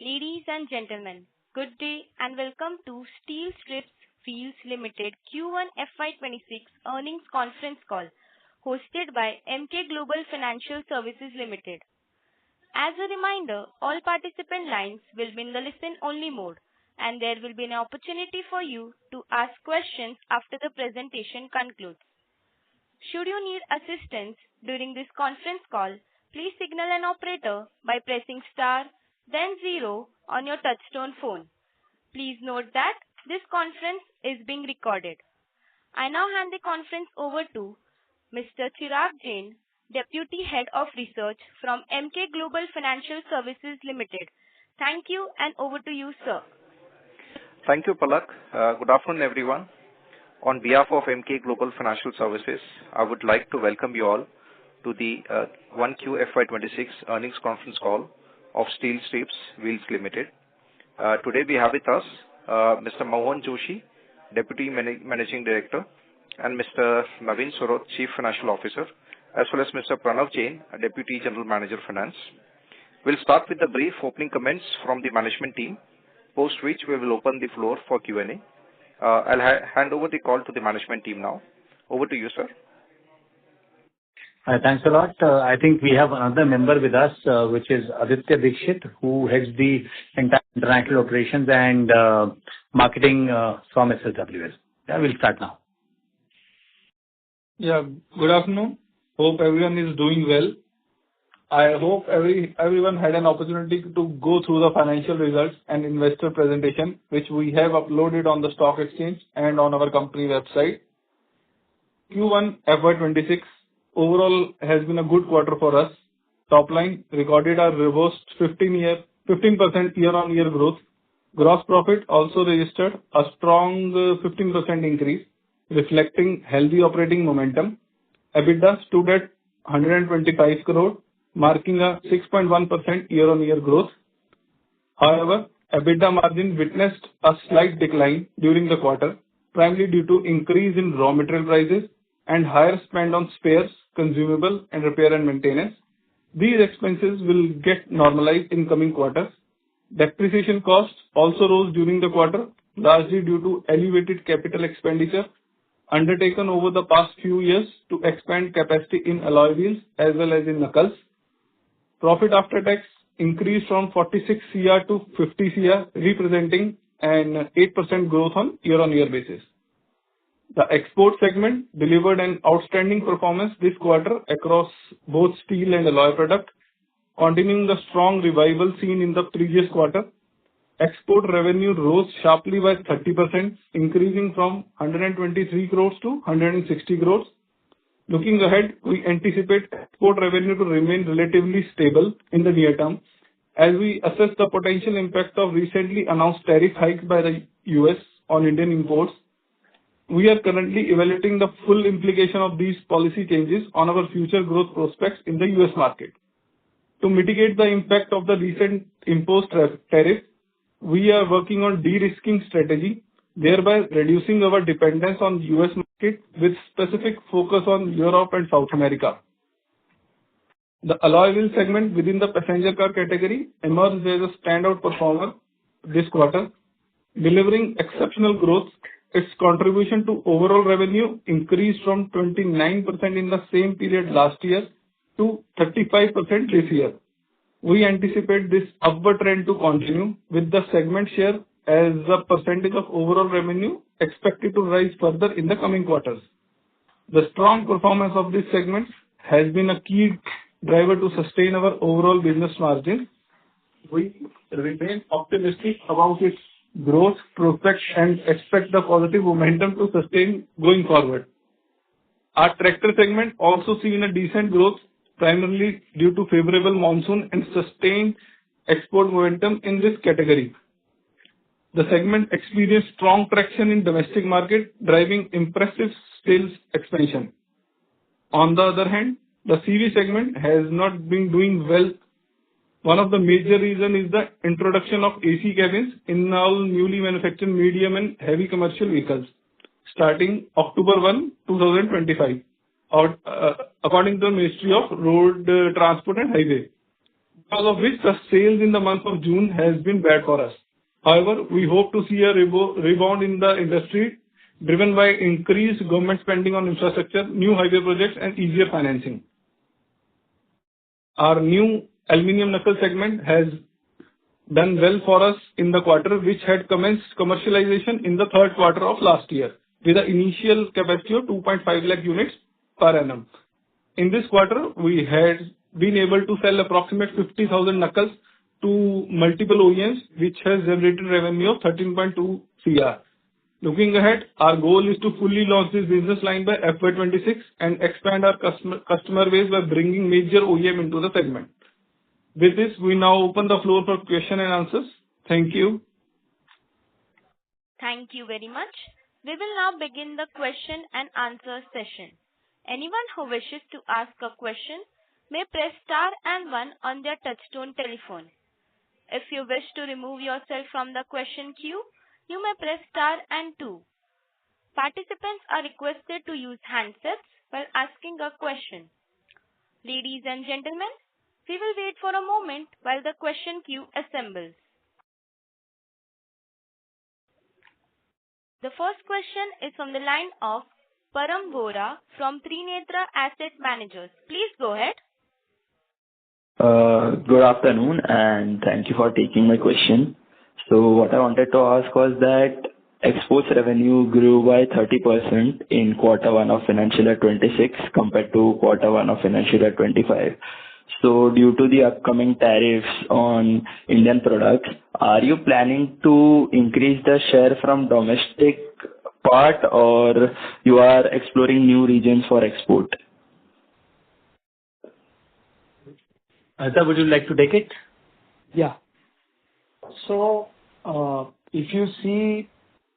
Ladies and gentlemen, good day and welcome to Steel Strips Fields Limited Q1 FY26 earnings conference call hosted by Emkay Global Financial Services Limited. As a reminder, all participant lines will be in the listen-only mode, and there will be an opportunity for you to ask questions after the presentation concludes. Should you need assistance during this conference call, please signal an operator by pressing star, then 0 on your touchtone phone. Please note that this conference is being recorded. I now hand the conference over to Mr. Chirag Jain, Deputy Head of Research from Emkay Global Financial Services Limited. Thank you and over to you, sir. Thank you, Palak. Good afternoon, everyone. On behalf of Emkay Global Financial Services, I would like to welcome you all to the 1Q FY26 earnings conference call of Steel Strips Fields Limited. Today we have with us Mr. Mohan Joshi, Deputy Managing Director, and Mr. Naveen Surot, Chief Financial Officer, as well as Mr. Pranav Jain, Deputy General Manager Finance. We'll start with the brief opening comments from the management team, post which we will open the floor for Q&A. I'll hand over the call to the management team now. Over to you, sir. Thanks a lot. I think we have another member with us, which is Aditya Dixit, who heads the entire international operations and marketing from SSWS. Yeah, we'll start now. Yeah, good afternoon. Hope everyone is doing well. I hope everyone had an opportunity to go through the financial results and investor presentation, which we have uploaded on the stock exchange and on our company website. Q1 FY26 overall has been a good quarter for us. Top line recorded a robust 15% year-on-year growth. Gross profit also registered a strong 15% increase, reflecting healthy operating momentum. EBITDA stood at 125 crore, marking a 6.1% year-on-year growth. However, EBITDA margin witnessed a slight decline during the quarter, primarily due to increase in raw material prices and higher spend on spares, consumable, and repair and maintenance. These expenses will get normalized in coming quarters. Depreciation costs also rose during the quarter, largely due to elevated capital expenditure undertaken over the past few years to expand capacity in alloy wheels as well as in knuckles. Profit after tax increased from 46 CR to 50 CR, representing an 8% growth on year-on-year basis. The export segment delivered an outstanding performance this quarter across both steel and alloy product, continuing the strong revival seen in the previous quarter. Export revenue rose sharply by 30%, increasing from 123 crores to 160 crores. Looking ahead, we anticipate export revenue to remain relatively stable in the near term as we assess the potential impact of recently announced tariff hikes by the US on Indian imports. We are currently evaluating the full implication of these policy changes on our future growth prospects in the US market. To mitigate the impact of the recent imposed tariff, we are working on de-risking strategy, thereby reducing our dependence on US market with specific focus on Europe and South America. The alloy wheel segment within the passenger car category emerged as a standout performer this quarter, delivering exceptional growth. Its contribution to overall revenue increased from 29% in the same period last year to 35% this year. We anticipate this upward trend to continue, with the segment share as a percentage of overall revenue expected to rise further in the coming quarters. The strong performance of this segment has been a key driver to sustain our overall business margin. We remain optimistic about its growth prospects and expect the positive momentum to sustain going forward. Our tractor segment also seen a decent growth, primarily due to favorable monsoon and sustained export momentum in this category. The segment experienced strong traction in domestic market, driving impressive sales expansion. On the other hand, the CV segment has not been doing well. One of the major reasons is the introduction of AC cabins in all newly manufactured medium and heavy commercial vehicles, starting October 1, 2025, according to the Ministry of Road Transport and Highway. because of which the sales in the month of June has been bad for us. However, we hope to see a rebound in the industry driven by increased government spending on infrastructure, new highway projects, and easier financing. Our new aluminum knuckle segment has done well for us in the quarter, which had commenced commercialization in the third quarter of last year, with an initial capacity of 2.5 lakh units per annum. In this quarter, we had been able to sell approximately 50,000 knuckles to multiple OEMs, which has generated revenue of 13.2 crore. Looking ahead, our goal is to fully launch this business line by FY26 and expand our customer base by bringing major OEM into the segment. With this, we now open the floor for question and answers. Thank you. Thank you very much. We will now begin the question and answer session. Anyone who wishes to ask a question may press star and 1 on their touchtone telephone. If you wish to remove yourself from the question queue, you may press star and 2. Participants are requested to use handsets while asking a question. Ladies and gentlemen, we will wait for a moment while the question queue assembles. The first question is from the line of Param Vora from Trinetra Asset Managers. Please go ahead. Good afternoon, and thank you for taking my question. So what I wanted to ask was that exports revenue grew by 30% in quarter 1 of financial year 26 compared to quarter 1 of financial year 25. So due to the upcoming tariffs on Indian products, are you planning to increase the share from domestic part, or you are exploring new regions for export? Sir, would you like to take it? Yeah. So, if you see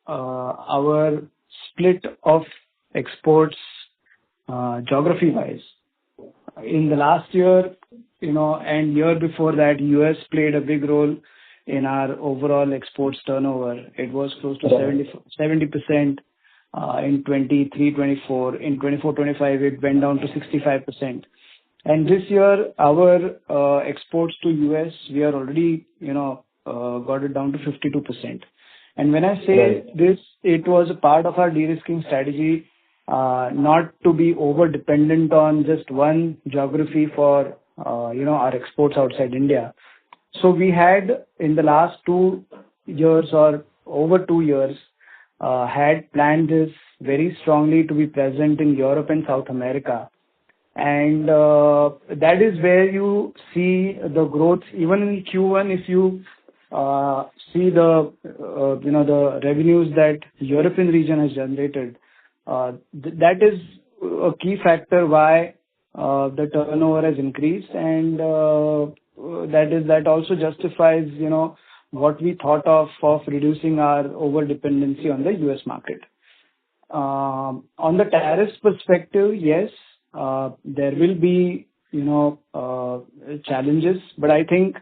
our split of exports geography-wise, in the last year, and year before that, US played a big role in our overall exports turnover. It was close to 70% in 23-24. In 24-25, it went down to 65%. And this year, our exports to US, we are already, got it down to 52%. And when I say this, it was a part of our de-risking strategy, not to be over-dependent on just one geography for, our exports outside India. So we had, in the last 2 years or over 2 years, had planned this very strongly to be present in Europe and South America. And that is where you see the growth. Even in Q1, if you see the revenues that European region has generated, that is a key factor why the turnover has increased, and that also justifies what we thought of reducing our over dependency on the US market. On the tariffs perspective, yes, there will be challenges, but I think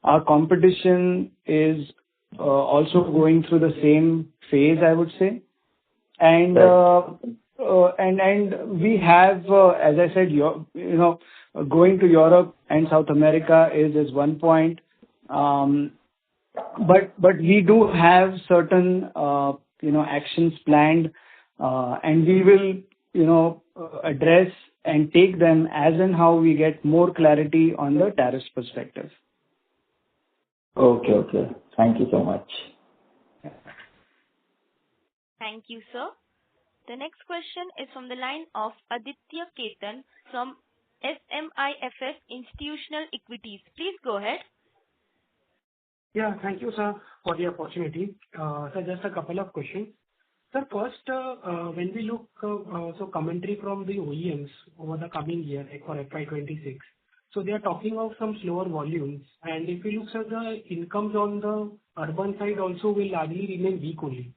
our competition is also going through the same phase, I would say. And we have, as I said, going to Europe and South America is one point. But we do have certain actions planned, and we will address and take them as and how we get more clarity on the tariffs perspective. Okay. Thank you so much. Thank you, sir. The next question is from the line of Aditya Ketan from SMIFS Institutional Equities. Please go ahead. Yeah, thank you, sir, for the opportunity. So just a couple of questions. Sir, first, when we look, commentary from the OEMs over the coming year, like for FY26, so they are talking of some slower volumes. And if we look at the incomes on the urban side also will largely remain weak only.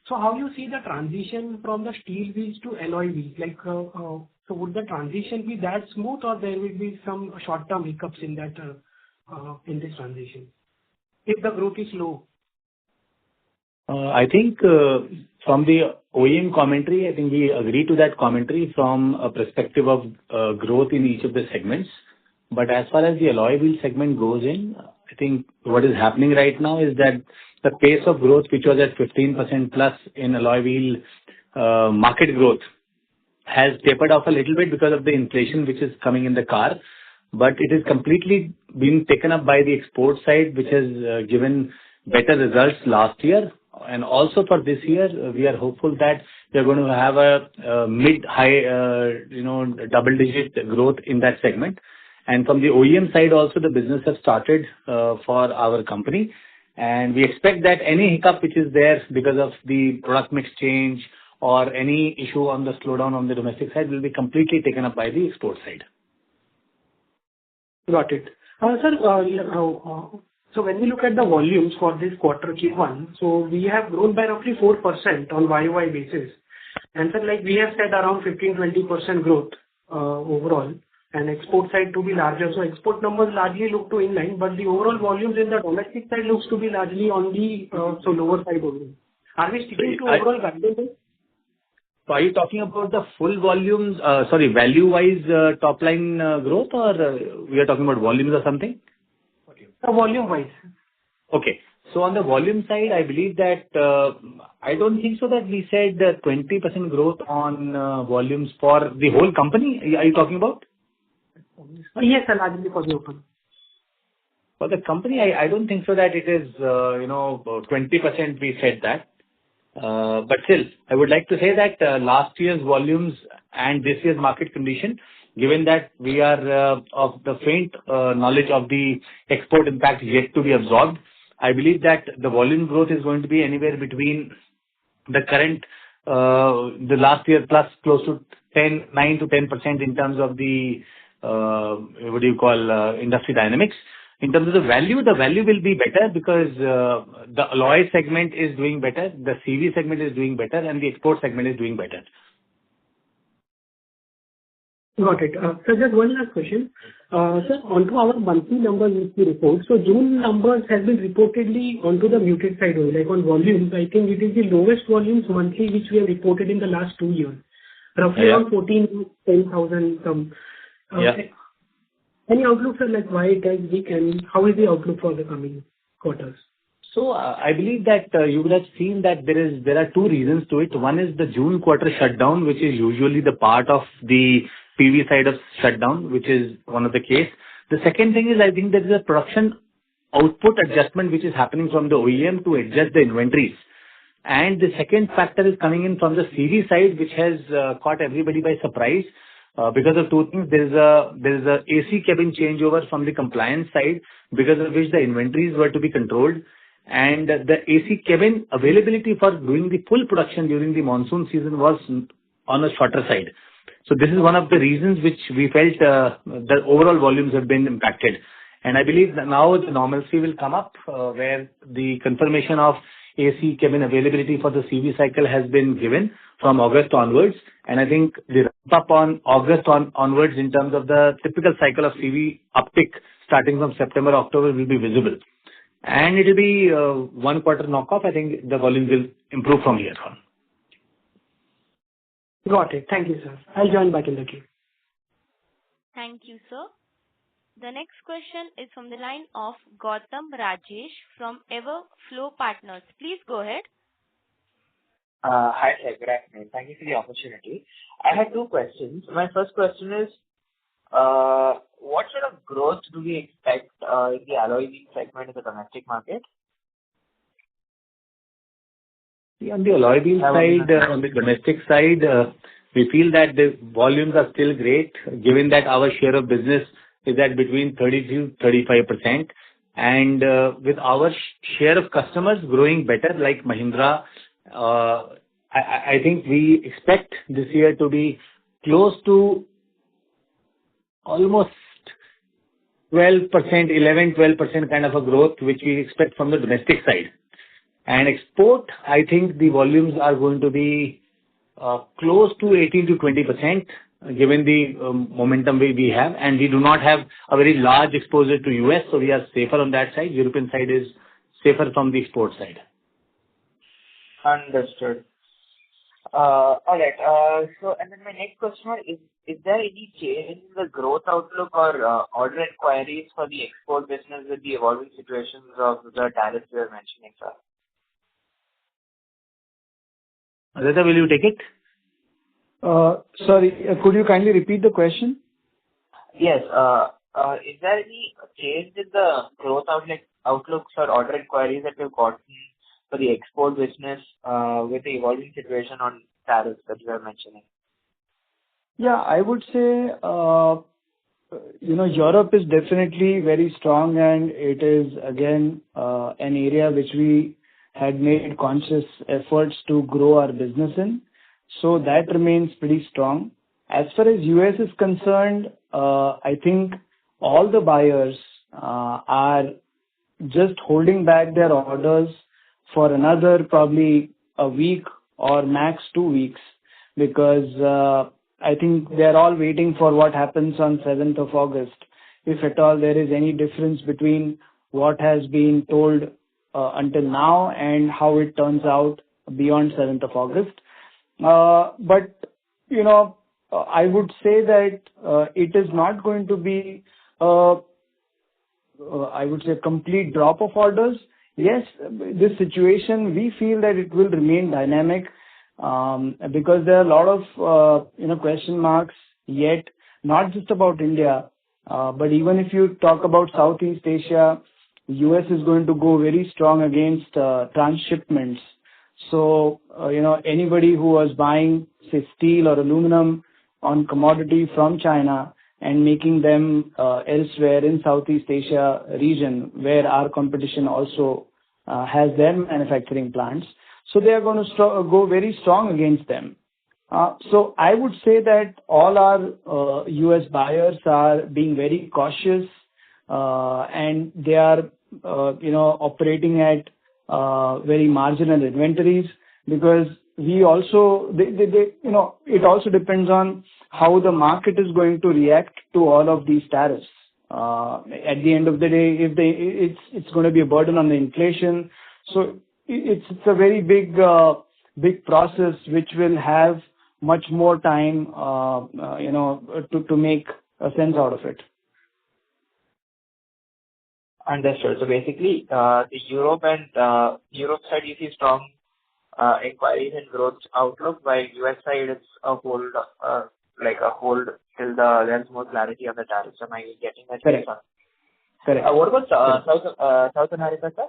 So how you see the transition from the steel wheels to alloy wheels? Like, so would the transition be that smooth, or there will be some short-term hiccups in that, in this transition, if the growth is low? I think from the OEM commentary, I think we agree to that commentary from a perspective of growth in each of the segments. But as far as the alloy wheel segment goes in, I think what is happening right now is that the pace of growth, which was at 15% plus in alloy wheel market growth, has tapered off a little bit because of the inflation which is coming in the car. But it is completely being taken up by the export side, which has given better results last year. And also for this year, we are hopeful that we are going to have a mid-high, double-digit growth in that segment. And from the OEM side also, the business has started for our company. And we expect that any hiccup which is there because of the product mix change or any issue on the slowdown on the domestic side will be completely taken up by the export side. Got it. Sir, so when we look at the volumes for this quarter Q1, so we have grown by roughly 4% on YOY basis. And sir, like we have said, around 15-20% growth overall, and export side to be larger. So export numbers largely look to inline, but the overall volumes in the domestic side looks to be largely on the lower side only. Are we sticking to overall guidance? So are you talking about the full volumes, value-wise top line growth, or we are talking about volumes or something? Volume-wise. Okay. So on the volume side, I believe that I don't think so that we said 20% growth on volumes for the whole company. Are you talking about? Yes, sir, largely for the open. For the company, I don't think so that it is 20% we said that. But still, I would like to say that last year's volumes and this year's market condition, given that we are of the faint knowledge of the export impact yet to be absorbed, I believe that the volume growth is going to be anywhere between the current, the last year plus close to 9 to 10% in terms of the, industry dynamics. In terms of the value will be better because the alloy segment is doing better, the CV segment is doing better, and the export segment is doing better. Got it. So just one last question. Sir, onto our monthly numbers which we report. So June numbers have been reportedly onto the muted side only. Like on volumes, I think it is the lowest volumes monthly which we have reported in the last 2 years. Roughly around 10,000 some. Any outlook, sir, like why it has weak and how is the outlook for the coming quarters? So I believe that you would have seen that there are 2 reasons to it. One is the June quarter shutdown, which is usually the part of the PV side of shutdown, which is one of the case. The second thing is I think there is a production output adjustment which is happening from the OEM to adjust the inventories. And the second factor is coming in from the CV side, which has caught everybody by surprise. Because of 2 things, there is a AC cabin changeover from the compliance side, because of which the inventories were to be controlled, and the AC cabin availability for doing the full production during the monsoon season was on a shorter side. So this is one of the reasons which we felt the overall volumes have been impacted. And I believe that now the normalcy will come up where the confirmation of AC cabin availability for the CV cycle has been given from August onwards. And I think the ramp up on August onwards in terms of the typical cycle of CV uptick starting from September, October will be visible. And it will be 1 quarter knockoff. I think the volume will improve from here on. Got it. Thank you, sir. I'll join back in the queue. Thank you, sir. The next question is from the line of Gautam Rajesh from Everflow Partners. Please go ahead. Hi, sir. Good afternoon. Thank you for the opportunity. I had 2 questions. My first question is, what sort of growth do we expect in the alloy wheel segment in the domestic market? On the alloy wheel side, on the domestic side, we feel that the volumes are still great, given that our share of business is at between 30 to 35%. And with our share of customers growing better, like Mahindra, I think we expect this year to be close to almost 12%, 12% kind of a growth, which we expect from the domestic side. And export, I think the volumes are going to be close to 18 to 20%, given the momentum we have. And we do not have a very large exposure to US, so we are safer on that side. European side is safer from the export side. Understood. All right. And then my next question is there any change in the growth outlook or order inquiries for the export business with the evolving situations of the tariffs you are mentioning, sir? Aditya, will you take it? Sorry, could you kindly repeat the question? Yes. Is there any change in the growth outlooks or order inquiries that you've gotten for the export business with the evolving situation on tariffs that you are mentioning? Yeah, I would say, Europe is definitely very strong, and it is again an area which we had made conscious efforts to grow our business in. So that remains pretty strong. As far as US is concerned, I think all the buyers are just holding back their orders for another probably a week or max 2 weeks, because I think they're all waiting for what happens on 7th of August. If at all there is any difference between what has been told until now and how it turns out beyond 7th of August. But, I would say that it is not going to be, I would say, complete drop of orders. Yes, this situation, we feel that it will remain dynamic because there are a lot of, question marks yet, not just about India, but even if you talk about Southeast Asia, US is going to go very strong against transshipments. So, anybody who was buying, say, steel or aluminum on commodity from China and making them elsewhere in Southeast Asia region, where our competition also has their manufacturing plants. So they are going to go very strong against them. So I would say that all our US buyers are being very cautious and they are, operating at very marginal inventories, because we also, it also depends on how the market is going to react to all of these tariffs. At the end of the day, it's going to be a burden on the inflation. So it's a very big process which will have much more time, to make a sense out of it. Understood. So basically, the Europe side, you see strong inquiries and growth outlook, while US side it's a hold, till there's more clarity on the tariffs. Am I getting that? Correct. Correct. What about South America, sir?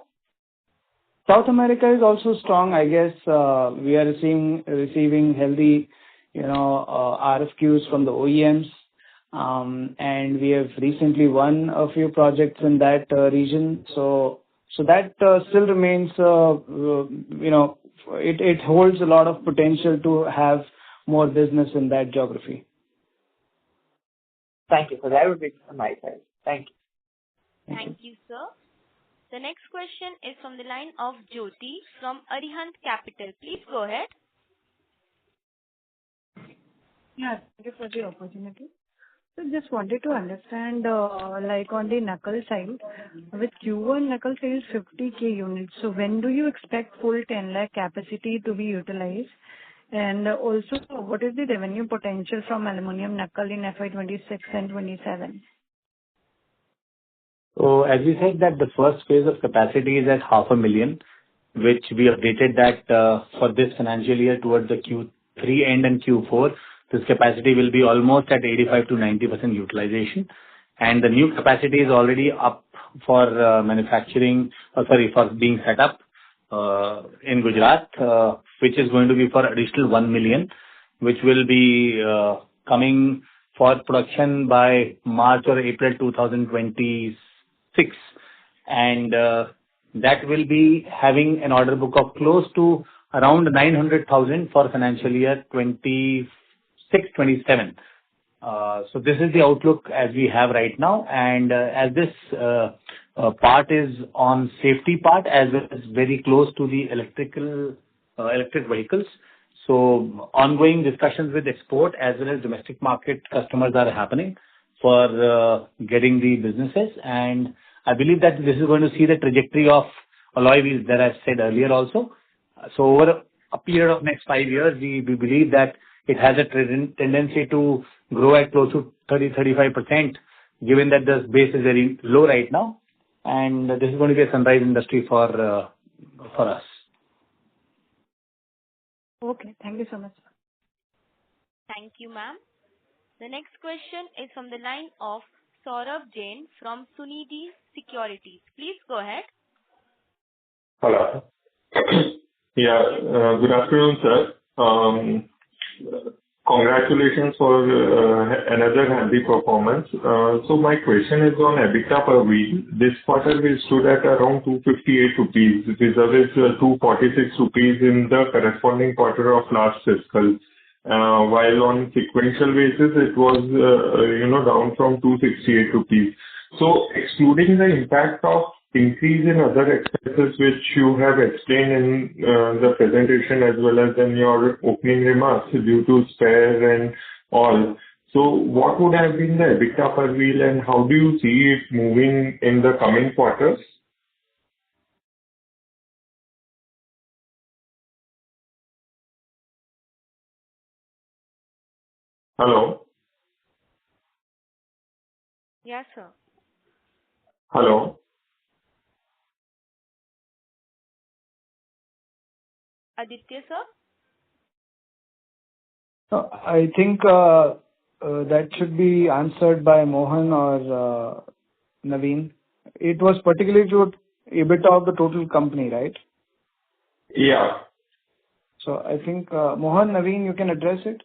South America is also strong. I guess we are receiving healthy, RFQs from the OEMs. And we have recently won a few projects in that region. So that still remains, it holds a lot of potential to have more business in that geography. Thank you. So that would be on my side. Thank you. Thank you, sir. The next question is from the line of Jyoti from Arihant Capital. Please go ahead. Yeah, thank you for the opportunity. So just wanted to understand, on the knuckle side, with Q1 knuckle sales 50K units, so when do you expect full 10 lakh capacity to be utilized? And also, what is the revenue potential from aluminum knuckle in FY26 and 27? So as we said that the first phase of capacity is at 500,000, which we updated that for this financial year towards the Q3 end and Q4. This capacity will be almost at 85 to 90% utilization, and the new capacity is already up for for being set up in Gujarat, which is going to be for additional 1 million, which will be coming for production by March or April 2026, and that will be having an order book of close to around 900,000 for financial year 26-27. So this is the outlook as we have right now, and as this part is on safety part as well as very close to the electric vehicles. So ongoing discussions with export as well as domestic market customers are happening for getting the businesses, and I believe that this is going to see the trajectory of alloy wheels that I've said earlier also. So over a period of next 5 years, we believe that it has a tendency to grow at close to 30-35%, given that the base is very low right now, and this is going to be a sunrise industry for us. Okay. Thank you so much. Thank you, ma'am. The next question is from the line of Saurabh Jain from Sunidhi Securities. Please go ahead. Hello. Yeah, good afternoon, sir. Congratulations for another healthy performance. So my question is on EBITDA per wheel. This quarter we stood at around 258 rupees, vis-a-vis 246 rupees in the corresponding quarter of last fiscal. While on sequential basis, it was, down from 268 rupees. So excluding the impact of increase in other expenses, which you have explained in the presentation as well as in your opening remarks due to spares and all. So what would have been the EBITDA per wheel, and how do you see it moving in the coming quarters? Hello? Yes, sir. Hello? Aditya, sir? I think that should be answered by Mohan or Naveen. It was particularly to EBITDA of the total company, right? Yeah. So I think Mohan, Naveen, you can address it.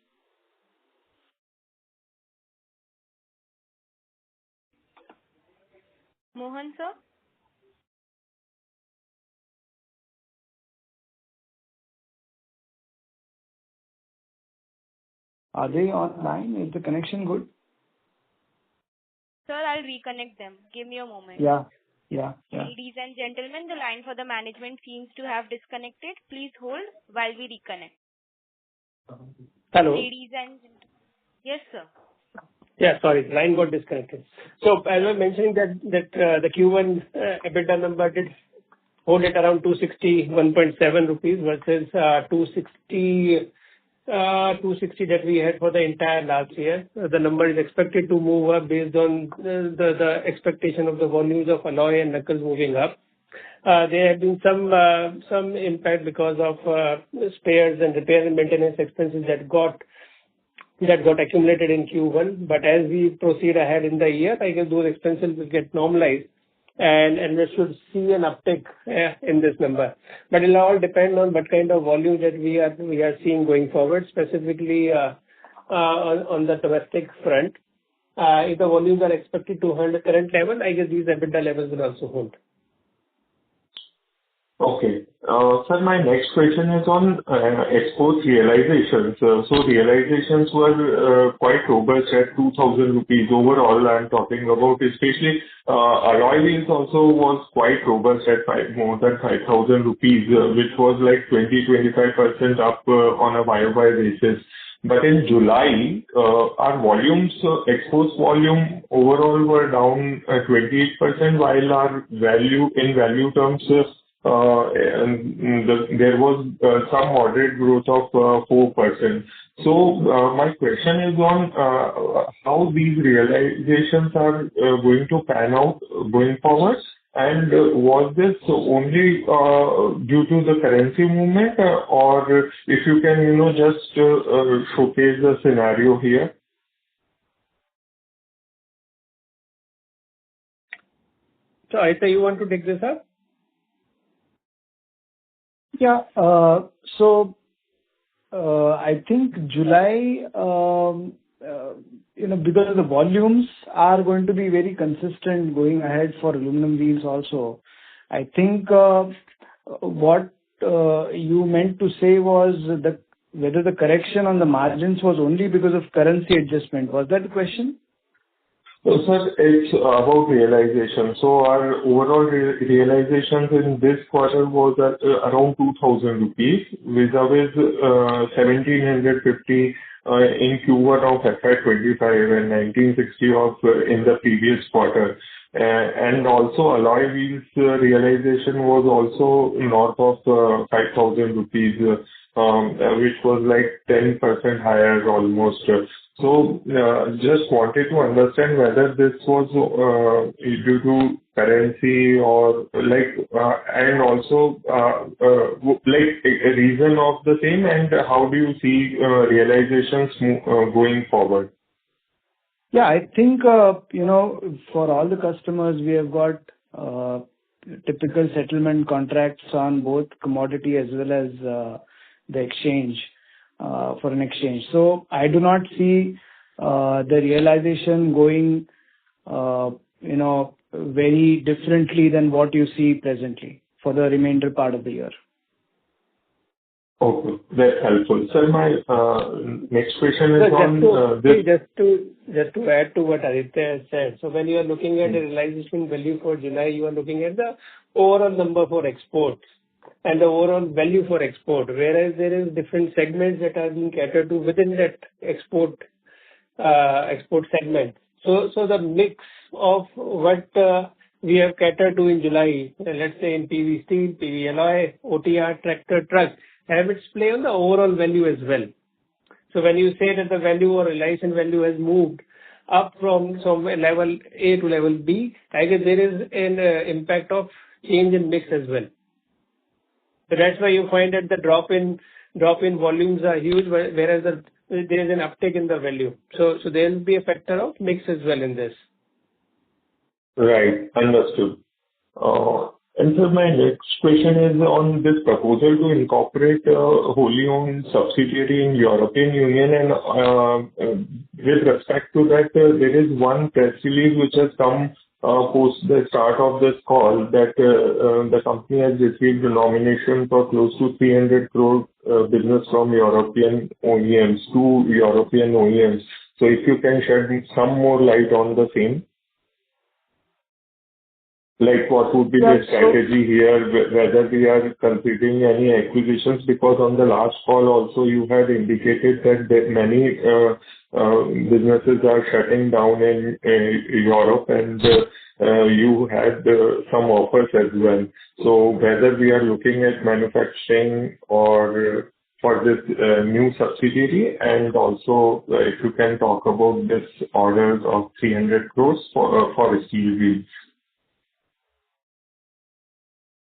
Mohan, sir? Are they online? Is the connection good? Sir, I'll reconnect them. Give me a moment. Yeah. Ladies and gentlemen, the line for the management seems to have disconnected. Please hold while we reconnect. Hello. Ladies and gentlemen. Yes, sir. Yeah, sorry, line got disconnected. So as I was mentioning that the Q1 EBITDA number did hold it around 261.7 rupees versus 260 that we had for the entire last year. The number is expected to move up based on the expectation of the volumes of alloy and knuckles moving up. There have been some impact because of spares and repair and maintenance expenses that got accumulated in Q1. But as we proceed ahead in the year, I guess those expenses will get normalized, and we should see an uptick in this number. But it'll all depend on what kind of volume that we are seeing going forward, specifically on the domestic front. If the volumes are expected to hold the current level, I guess these EBITDA levels will also hold. Okay. Sir, my next question is on export realizations. So realizations were quite robust at 2,000 rupees overall. I'm talking about, especially alloy wheels also was quite robust at more than 5,000 rupees, which was like 20-25% up on a YOY basis. But in July, our volumes, exports volume overall were down 28%, while our value terms, there was some moderate growth of 4%. So my question is on how these realizations are going to pan out going forward, and was this only due to the currency movement, or if you can just showcase the scenario here? So Aita, you want to take this up? Yeah. So I think July, because the volumes are going to be very consistent going ahead for aluminum wheels also. I think what you meant to say was that whether the correction on the margins was only because of currency adjustment. Was that the question? So, sir, it's about realization. So our overall realizations in this quarter was at around 2,000 rupees, vis-a-vis 1,750 in Q1 of FY25 and 1,960 in the previous quarter. And also alloy wheels realization was also north of 5,000 rupees. which was like 10% higher almost. So just wanted to understand whether this was due to currency or and also like a reason of the same, and how do you see realizations going forward? Yeah, I think, for all the customers, we have got typical settlement contracts on both commodity as well as the exchange, foreign exchange. So I do not see the realization going, very differently than what you see presently for the remainder part of the year. Okay, that's helpful. Sir, my next question is on this. Just to add to what Aditya has said. So when you are looking at the realization value for July, you are looking at the overall number for exports and the overall value for export, whereas there is different segments that are being catered to within that export segment. So the mix of what we have catered to in July, let's say in PV steel, PV alloy, OTR, tractor, truck, have its play on the overall value as well. So when you say that the value or realization value has moved up from level A to level B, I guess there is an impact of change in mix as well. So that's why you find that the drop in volumes are huge, whereas there is an uptick in the value. So there will be a factor of mix as well in this. Right, understood. And so my next question is on this proposal to incorporate a wholly owned subsidiary in European Union, and with respect to that, there is one press release which has come post the start of this call that the company has received a nomination for close to 300 crore business from European OEMs, two European OEMs. So if you can shed some more light on the same. Like what would be the strategy here, whether we are considering any acquisitions, because on the last call also you had indicated that many businesses are shutting down in Europe, and you had some offers as well. So whether we are looking at manufacturing or for this new subsidiary, and also if you can talk about this orders of 300 crores for steel wheels.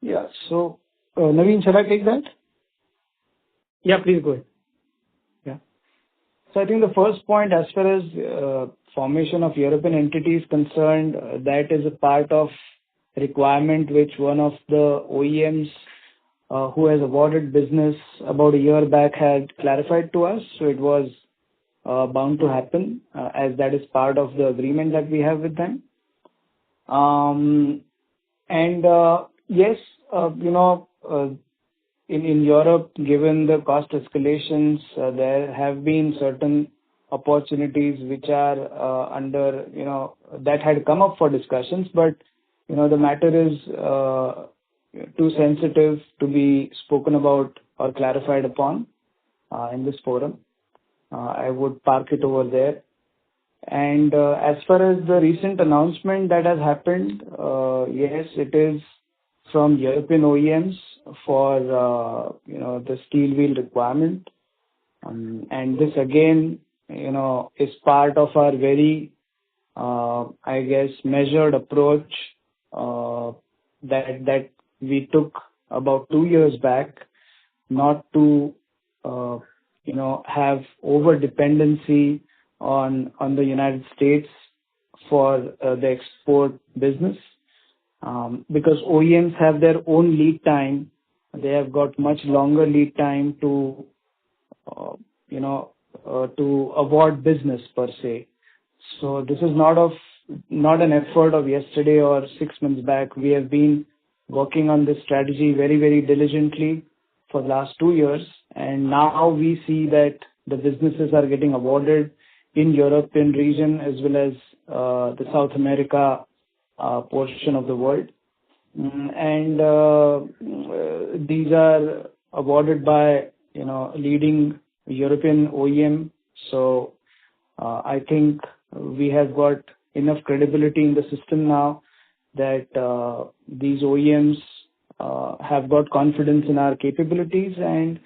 Yeah. So, Naveen, shall I take that? Yeah, please go ahead. Yeah. So I think the first point, as far as formation of European entity is concerned, that is a part of requirement which one of the OEMs who has awarded business about a year back had clarified to us. So it was bound to happen as that is part of the agreement that we have with them. Yes, in Europe, given the cost escalations, there have been certain opportunities which are under, that had come up for discussions, but, the matter is too sensitive to be spoken about or clarified upon in this forum. I would park it over there. And as far as the recent announcement that has happened, yes, it is from European OEMs for the steel wheel requirement, and this again is part of our very measured approach that we took about 2 years back, not to have over dependency on the United States for the export business. Because OEMs have their own lead time, they have got much longer lead time to award business per se. So this is not an effort of yesterday or 6 months back. We have been working on this strategy very, very diligently for the last 2 years, and now we see that the businesses are getting awarded in European region as well as the South America portion of the world, and these are awarded by leading European OEM. So I think we have got enough credibility in the system now that these OEMs have got confidence in our capabilities, and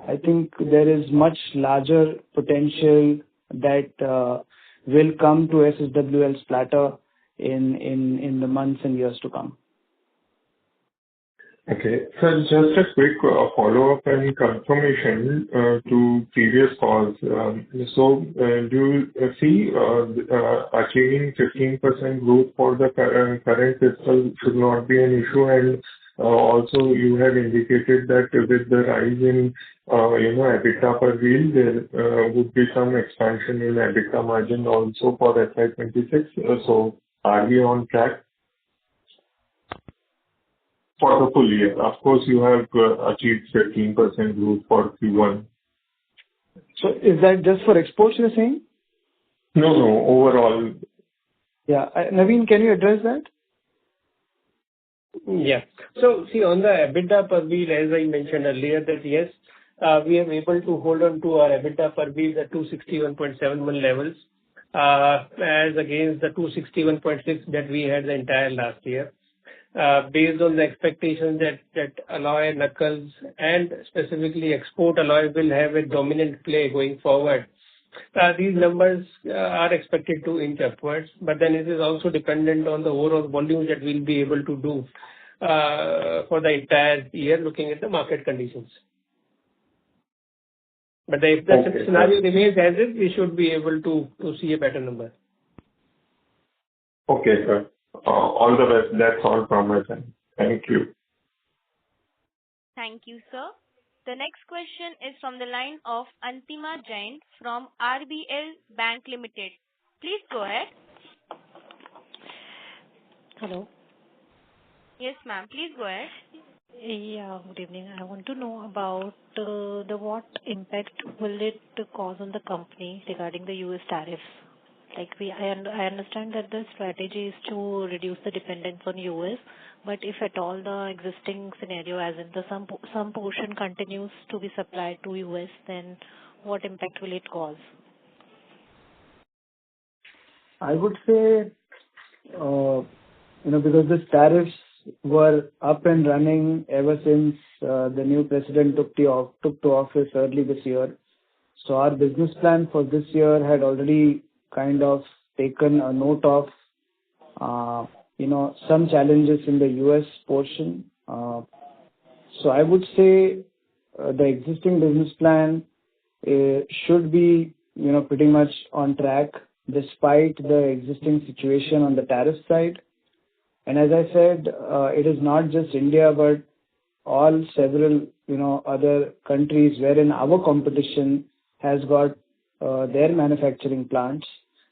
I think there is much larger potential that will come to SSWL's platter in the months and years to come. Okay. So just a quick follow-up and confirmation to previous calls. Do you see achieving 15% growth for the current fiscal should not be an issue? And also you have indicated that with the rise in EBITDA per wheel, there would be some expansion in EBITDA margin also for FY26. So are we on track for the full year? Of course, you have achieved 15% growth for Q1. So is that just for exports you're saying? No, overall. Yeah. Naveen, can you address that? Yeah. So see, on the EBITDA per wheel, as I mentioned earlier, that yes, we are able to hold on to our EBITDA per wheel at 261.71 levels, as against the 261.6 that we had the entire last year. Based on the expectation that alloy, knuckles, and specifically export alloy will have a dominant play going forward, these numbers are expected to inch upwards. But then it is also dependent on the overall volume that we'll be able to do for the entire year, looking at the market conditions. But if the scenario remains as is, we should be able to see a better number. Okay, sir. All the best. That's all from my side. Thank you. Thank you, sir. The next question is from the line of Antima Jain from RBL Bank Limited. Please go ahead. Hello. Yes, ma'am. Please go ahead. Yeah, good evening. I want to know about what impact will it cause on the company regarding the US tariffs? I understand that the strategy is to reduce the dependence on US, but if at all the existing scenario, as in some portion continues to be supplied to US, then what impact will it cause? I would say, because the tariffs were up and running ever since the new president took to office early this year. So our business plan for this year had already kind of taken a note of, some challenges in the US portion. So I would say the existing business plan should be, pretty much on track despite the existing situation on the tariff side. And as I said, it is not just India, but all several, other countries wherein our competition has got their manufacturing plants.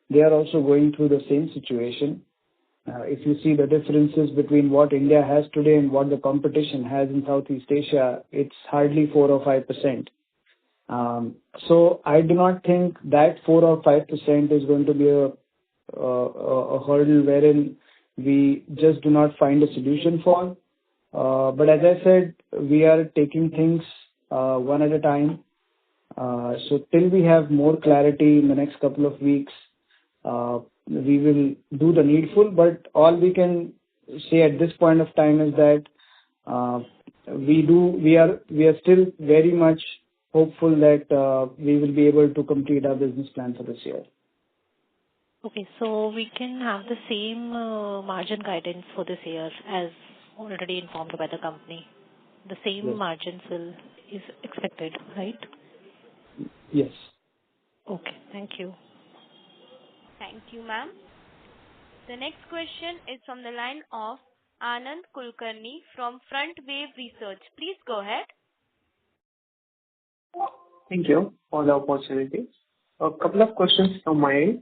They are also going through the same situation. If you see the differences between what India has today and what the competition has in Southeast Asia, it's hardly 4 or 5%. So I do not think that 4 or 5% is going to be a hurdle wherein we just do not find a solution for. But as I said, we are taking things one at a time. So till we have more clarity in the next couple of weeks, we will do the needful. But all we can say at this point of time is that we are still very much hopeful that we will be able to complete our business plan for this year. Okay, so we can have the same margin guidance for this year as already informed by the company. The same margins is expected, right? Yes. Okay, thank you. Thank you, ma'am. The next question is from the line of Anand Kulkarni from Front Wave Research. Please go ahead. Thank you for the opportunity. A couple of questions from my end.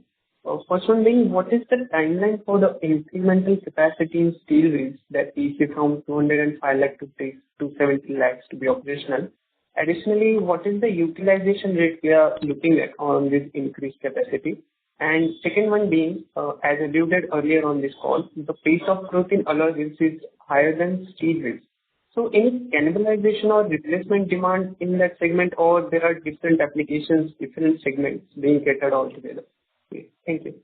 First one being, what is the timeline for the incremental capacity in steel wheels that we see from 205 lakh to 270 lakhs to be operational? Additionally, what is the utilization rate we are looking at on this increased capacity? And second one being, as alluded earlier on this call, the pace of growth in alloy wheels is higher than steel wheels. So any cannibalization or replacement demand in that segment, or there are different applications, different segments being catered all together? Okay, thank you.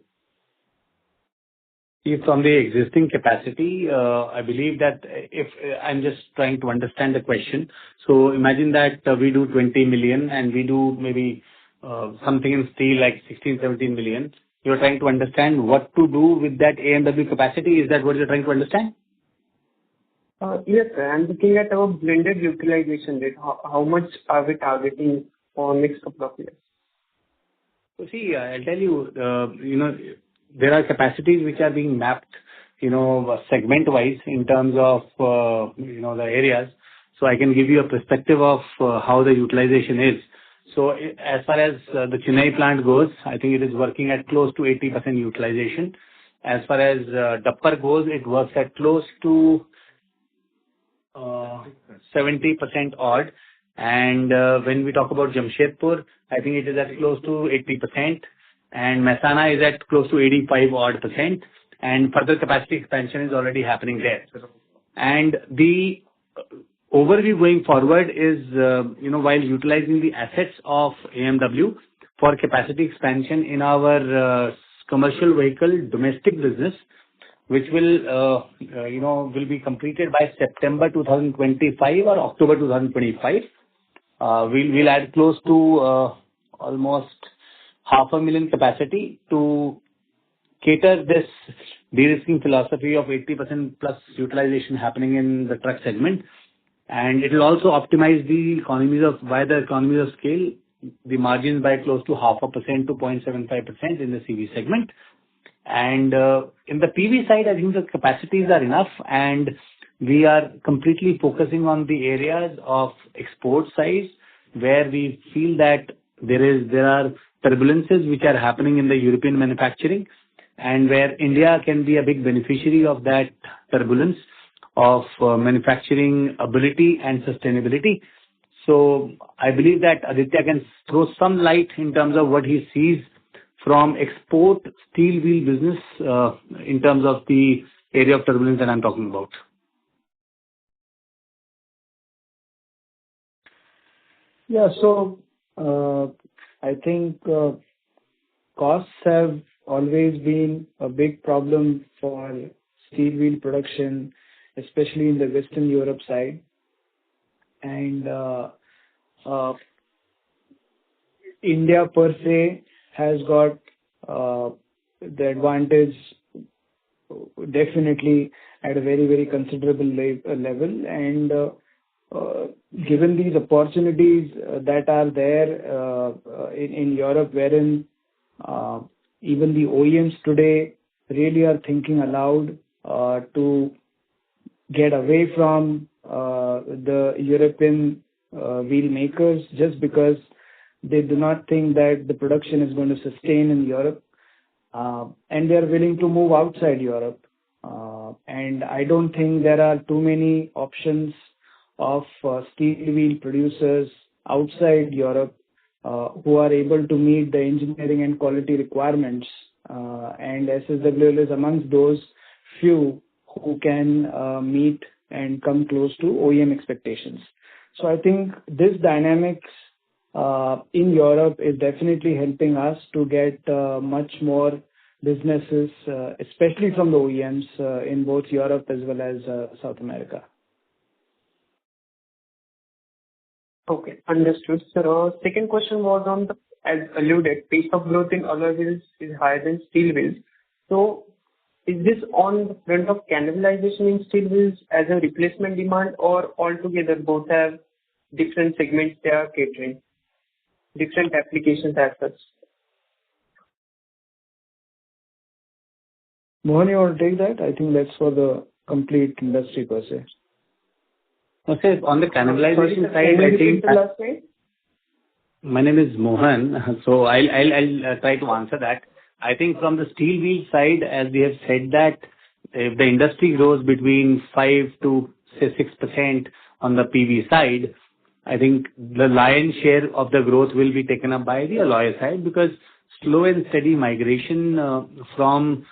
If from the existing capacity, I believe that if I'm just trying to understand the question. So imagine that we do 20 million and we do maybe something in steel like 16, 17 million. You're trying to understand what to do with that AMW capacity. Is that what you're trying to understand? Yes, sir. I'm looking at our blended utilization rate. How much are we targeting for next couple of years? So see, I'll tell you, there are capacities which are being mapped, segment-wise in terms of, the areas. So I can give you a perspective of how the utilization is. So as far as the Chennai plant goes, I think it is working at close to 80% utilization. As far as Dappar goes, it works at close to 70% odd. And when we talk about Jamshedpur, I think it is at close to 80%. And Mehsana is at close to 85 odd percent. And further capacity expansion is already happening there. And the overview going forward is, while utilizing the assets of AMW for capacity expansion in our commercial vehicle domestic business, which will be completed by September 2025 or October 2025. We'll add close to almost 500,000 capacity to cater this de-risking philosophy of 80% plus utilization happening in the truck segment. And it will also optimize the economies of scale, the margins by close to 0.5% to 0.75% in the CV segment. And in the PV side, I think the capacities are enough, and we are completely focusing on the areas of export size where we feel that there are turbulences which are happening in the European manufacturing, and where India can be a big beneficiary of that turbulence of manufacturing ability and sustainability. So I believe that Aditya can throw some light in terms of what he sees from export steel wheel business in terms of the area of turbulence that I'm talking about. Yeah, so I think costs have always been a big problem for steel wheel production, especially in the Western Europe side. And India per se has got the advantage definitely at a very, very considerable level. And given these opportunities that are there in Europe, wherein even the OEMs today really are thinking aloud to get away from the European wheel makers, just because they do not think that the production is going to sustain in Europe, and they are willing to move outside Europe. And I don't think there are too many options of steel wheel producers outside Europe who are able to meet the engineering and quality requirements. And SSWL is amongst those few who can meet and come close to OEM expectations. So I think this dynamics in Europe is definitely helping us to get much more businesses, especially from the OEMs in both Europe as well as South America. Okay, understood. So second question was on the, as alluded, pace of growth in alloy wheels is higher than steel wheels. So is this on the front of cannibalization in steel wheels as a replacement demand, or altogether both have different segments they are catering, different applications as such? Mohan, you want to take that? I think that's for the complete industry per se. Okay, on the cannibalization side, I think my name is Mohan, so I'll try to answer that. I think from the steel wheel side, as we have said that if the industry grows between 5 to say 6% on the PV side, I think the lion's share of the growth will be taken up by the alloy side, because slow and steady migration from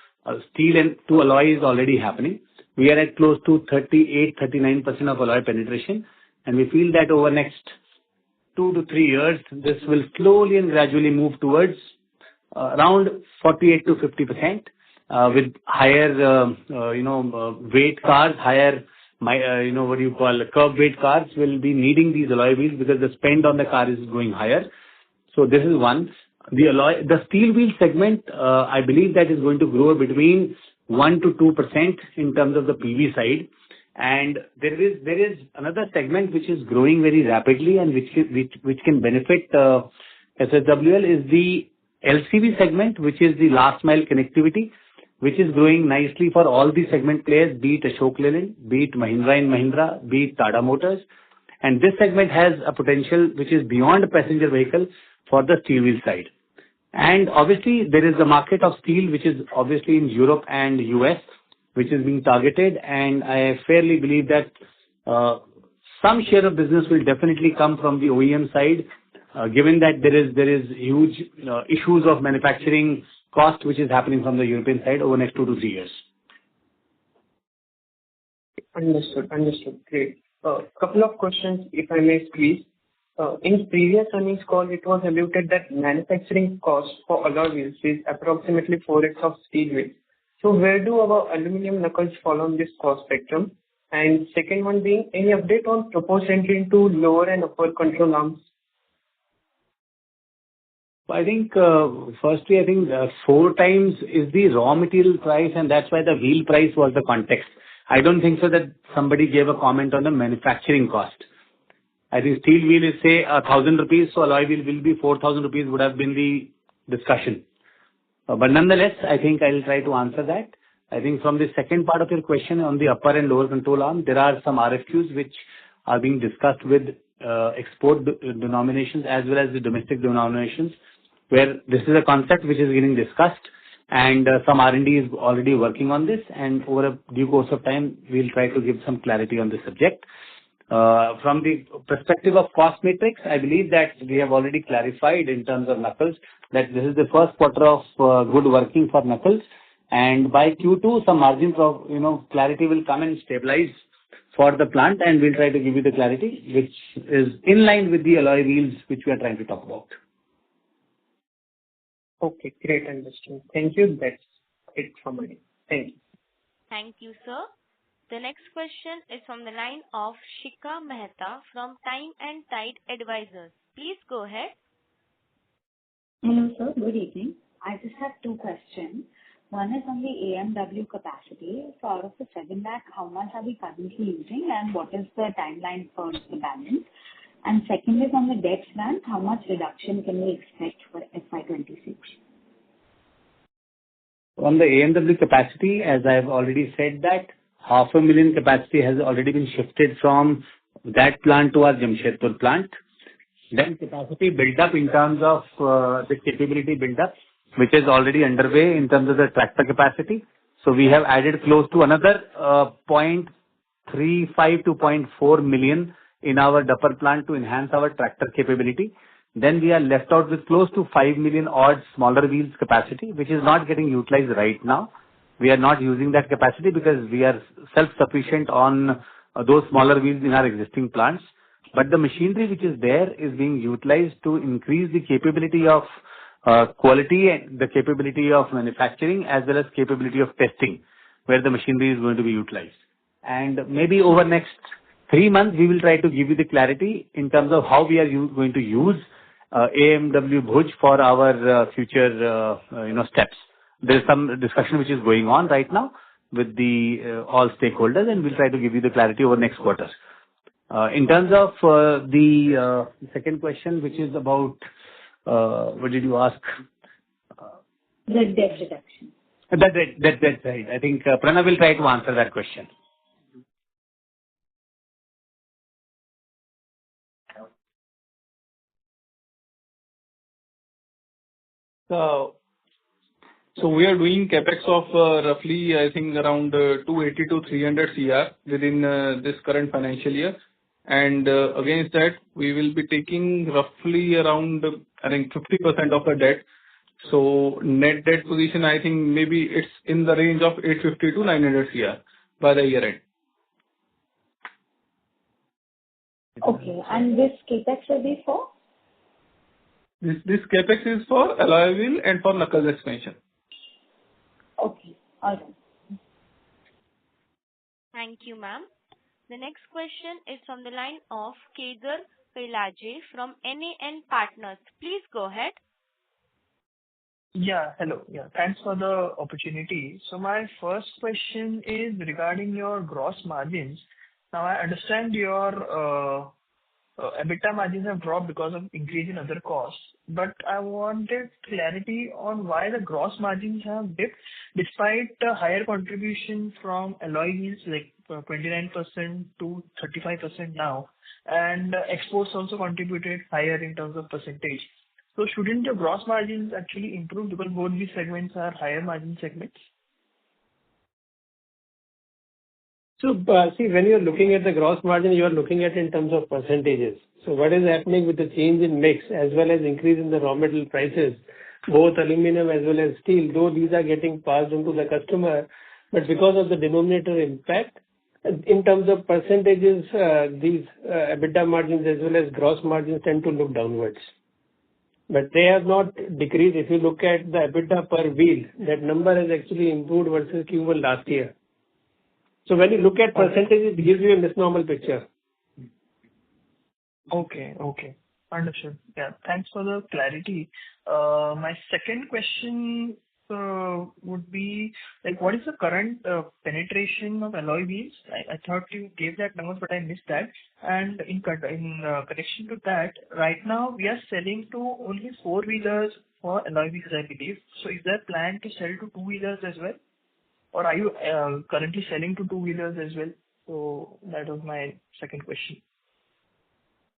steel and to alloy is already happening. We are at close to 38-39% of alloy penetration, and we feel that over next 2 to 3 years, this will slowly and gradually move towards around 48 to 50%. with higher, weight cars, higher, curb weight cars will be needing these alloy wheels because the spend on the car is going higher. So this is one. The steel wheel segment, I believe that is going to grow between 1 to 2% in terms of the PV side. And there is another segment which is growing very rapidly and which can benefit SSWL is the LCV segment, which is the last mile connectivity, which is growing nicely for all the segment players, be it Ashok Leyland, be it Mahindra and Mahindra, be it Tata Motors. And this segment has a potential which is beyond passenger vehicle for the steel wheel side. And obviously, there is the market of steel, which is obviously in Europe and US, which is being targeted. And I fairly believe that some share of business will definitely come from the OEM side, given that there is huge issues of manufacturing cost, which is happening from the European side over the next 2 to 3 years. Understood. Great. Couple of questions, if I may squeeze. In previous earnings call, it was alluded that manufacturing cost for alloy wheels is approximately 4x of steel wheels. So where do our aluminum knuckles fall on this cost spectrum? And second one being, any update on proposed entry into lower and upper control arms? I think, firstly, 4 times is the raw material price, and that's why the wheel price was the context. I don't think so that somebody gave a comment on the manufacturing cost. I think steel wheel is, say, 1,000 rupees, so alloy wheel will be 4,000 rupees would have been the discussion. But nonetheless, I think I'll try to answer that. I think from the second part of your question on the upper and lower control arm, there are some RFQs which are being discussed with export denominations as well as the domestic denominations, where this is a concept which is getting discussed, and some R&D is already working on this, and over a due course of time, we'll try to give some clarity on the subject. From the perspective of cost matrix, I believe that we have already clarified in terms of knuckles that this is the first quarter of good working for knuckles, and by Q2 some margin clarity will come and stabilize for the plant, and we'll try to give you the clarity which is in line with the alloy wheels which we are trying to talk about. Okay, great, understood. Thank you. That's it from my end. Thank you. Thank you, sir. The next question is from the line of Shikha Mehta from Time and Tide Advisors. Please go ahead. Hello, sir. Good evening. I just have 2 questions. One is on the AMW capacity. So out of the 7 lakh, how much are we currently using and what is the timeline for the balance? And second is on the debt front, how much reduction can we expect for FY26? On the AMW capacity, as I have already said that 500,000 capacity has already been shifted from that plant to our Jamshedpur plant. Then capacity build up in terms of the capability build up, which is already underway in terms of the tractor capacity. So we have added close to another 0.35 to 0.4 million in our Dapper plant to enhance our tractor capability. Then we are left out with close to 5 million odd smaller wheels capacity, which is not getting utilized right now. We are not using that capacity because we are self-sufficient on those smaller wheels in our existing plants. But the machinery which is there is being utilized to increase the capability of quality and the capability of manufacturing as well as capability of testing, where the machinery is going to be utilized. And maybe over next 3 months, we will try to give you the clarity in terms of how we are going to use AMW Bhuj for our future steps. There is some discussion which is going on right now with the all stakeholders, and we'll try to give you the clarity over next quarters. In terms of the second question, which is about what did you ask? The debt reduction. That's right. I think Pranav will try to answer that question. So we are doing capex of roughly, I think, around 280 to 300 CR within this current financial year. And against that, we will be taking roughly around, I think, 50% of the debt. So net debt position, I think maybe it's in the range of 850 to 900 CR by the year end. Okay, and this capex will be for? This capex is for alloy wheel and for knuckles expansion. Okay. All right. Thank you, ma'am. The next question is from the line of Kedar Pelaje from NAN Partners. Please go ahead. Yeah, hello. Yeah, thanks for the opportunity. So my first question is regarding your gross margins. Now, I understand your EBITDA margins have dropped because of increase in other costs, but I wanted clarity on why the gross margins have dipped despite the higher contribution from alloy wheels, like 29% to 35% now, and exports also contributed higher in terms of percentage. So shouldn't your gross margins actually improve because both these segments are higher margin segments? So, see, when you're looking at the gross margin, you are looking at in terms of percentages. So what is happening with the change in mix as well as increase in the raw material prices, both aluminum as well as steel, though these are getting passed on to the customer, but because of the denominator impact, in terms of percentages, these EBITDA margins as well as gross margins tend to look downwards. But they have not decreased. If you look at the EBITDA per wheel, that number has actually improved versus Q1 last year. So when you look at percentages, it gives you a misnormal picture. Okay. Understood. Yeah, thanks for the clarity. My second question would be, like, what is the current penetration of alloy wheels? I thought you gave that number, but I missed that. And in connection to that, right now we are selling to only four-wheelers for alloy wheels, I believe. So is there plan to sell to two-wheelers as well? Or are you currently selling to two-wheelers as well? So that was my second question.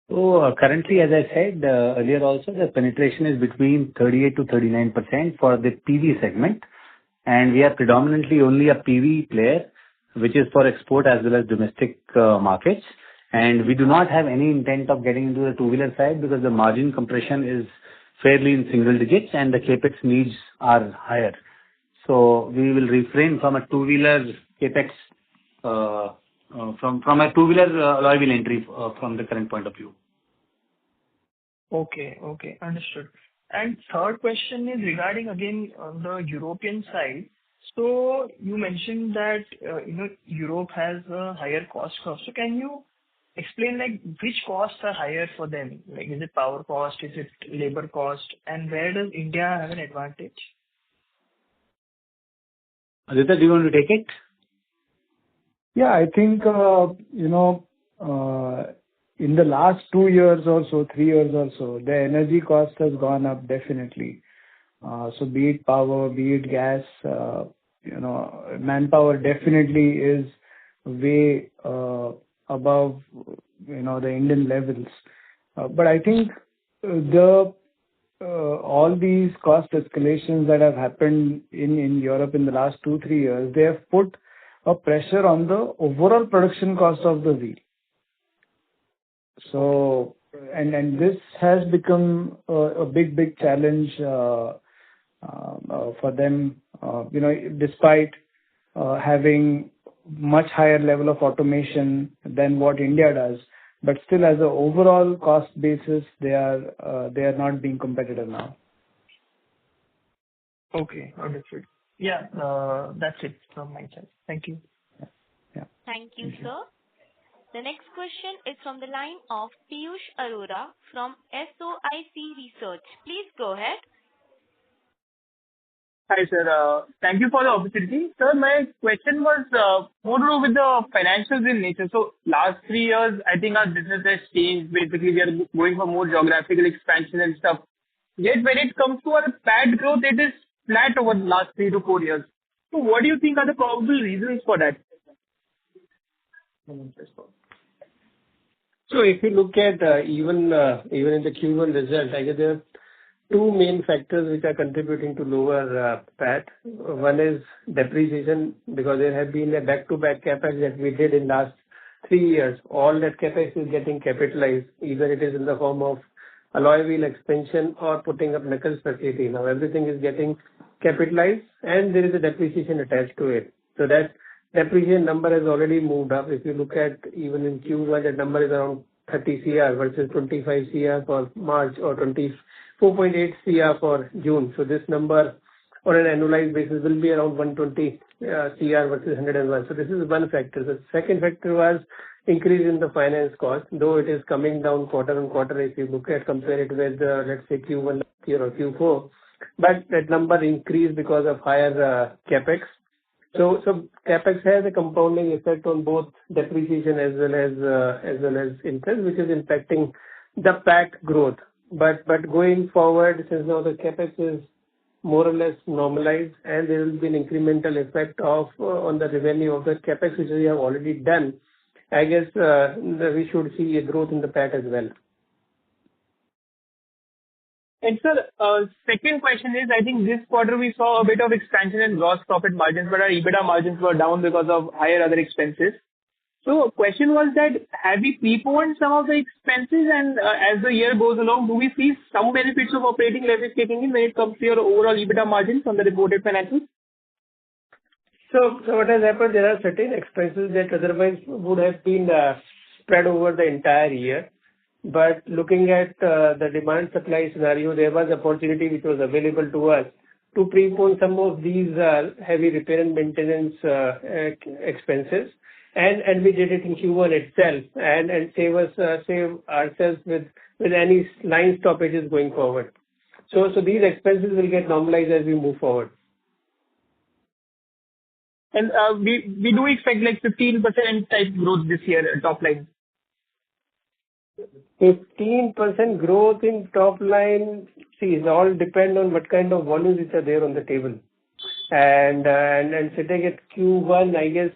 So currently, as I said earlier also, the penetration is between 38 to 39% for the PV segment. And we are predominantly only a PV player, which is for export as well as domestic markets. And we do not have any intent of getting into the two-wheeler side because the margin compression is fairly in single digits and the capex needs are higher. So we will refrain from a two-wheeler capex, from a two-wheeler alloy wheel entry from the current point of view. Okay, understood. And third question is regarding again on the European side. So you mentioned that Europe has a higher cost curve. So can you explain like which costs are higher for them? Like is it power cost, is it labor cost, and where does India have an advantage? Aditya, do you want to take it? Yeah, I think, in the last 2 years or so, 3 years or so, the energy cost has gone up definitely. So be it power, be it gas, manpower definitely is way above, the Indian levels. But I think all these cost escalations that have happened in Europe in the last 2-3 years, they have put a pressure on the overall production cost of the wheel. So, and this has become a big challenge for them, despite having much higher level of automation than what India does. But still, as an overall cost basis, they are not being competitive now. Okay, understood. Yeah, that's it from my side. Thank you. Yeah. Thank you, sir. The next question is from the line of Piyush Arora from SOIC Research. Please go ahead. Hi, sir. Thank you for the opportunity. Sir, my question was more to do with the financials in nature. So last 3 years, I think our business has changed. Basically, we are going for more geographical expansion and stuff. Yet when it comes to our PAT growth, it is flat over the last 3 to 4 years. So what do you think are the probable reasons for that? So if you look at even in the Q1 result, I guess there are two main factors which are contributing to lower PAT. One is depreciation, because there have been a back-to-back capex that we did in last 3 years. All that capex is getting capitalized, either it is in the form of alloy wheel expansion or putting up knuckles facility. Now everything is getting capitalized and there is a depreciation attached to it. So that depreciation number has already moved up. If you look at even in Q1, that number is around 30 CR versus 25 CR for March or 24.8 CR for June. So this number on an annualized basis will be around 120 CR versus 101. So this is one factor. The second factor was increase in the finance cost, though it is coming down quarter on quarter if you compare it with, let's say, Q1 last year or Q4. But that number increased because of higher CapEx. So CapEx has a compounding effect on both depreciation as well as interest, which is impacting the PAT growth. But going forward, since now the CapEx is more or less normalized and there will be an incremental effect on the revenue of the CapEx, which we have already done, I guess we should see a growth in the PAT as well. And sir, second question is, I think this quarter we saw a bit of expansion in gross profit margins, but our EBITDA margins were down because of higher other expenses. So question was that, have we preponed some of the expenses, and as the year goes along, do we see some benefits of operating leverage kicking in when it comes to your overall EBITDA margins on the reported financials? So what has happened, there are certain expenses that otherwise would have been spread over the entire year. But looking at the demand supply scenario, there was opportunity which was available to us to prepone some of these heavy repair and maintenance expenses. And we did it in Q1 itself and save ourselves with any line stoppages going forward. So these expenses will get normalized as we move forward. And we do expect like 15% type growth this year top line. 15% growth in top line, see, it all depend on what kind of volumes which are there on the table. And sitting at Q1, I guess,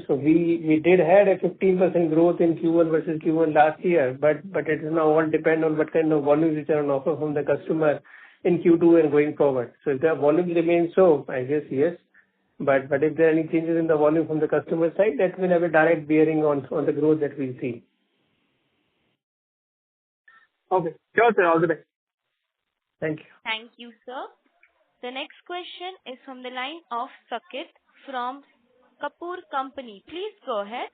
so we did had a 15% growth in Q1 versus Q1 last year, but it is now all depend on what kind of volumes which are on offer from the customer in Q2 and going forward. So if the volumes remain so, I guess yes. But if there are any changes in the volume from the customer side, that will have a direct bearing on the growth that we'll see. Okay. Sure, sir. All the best. Thank you. Thank you, sir. The next question is from the line of Saket from Kapoor Company. Please go ahead.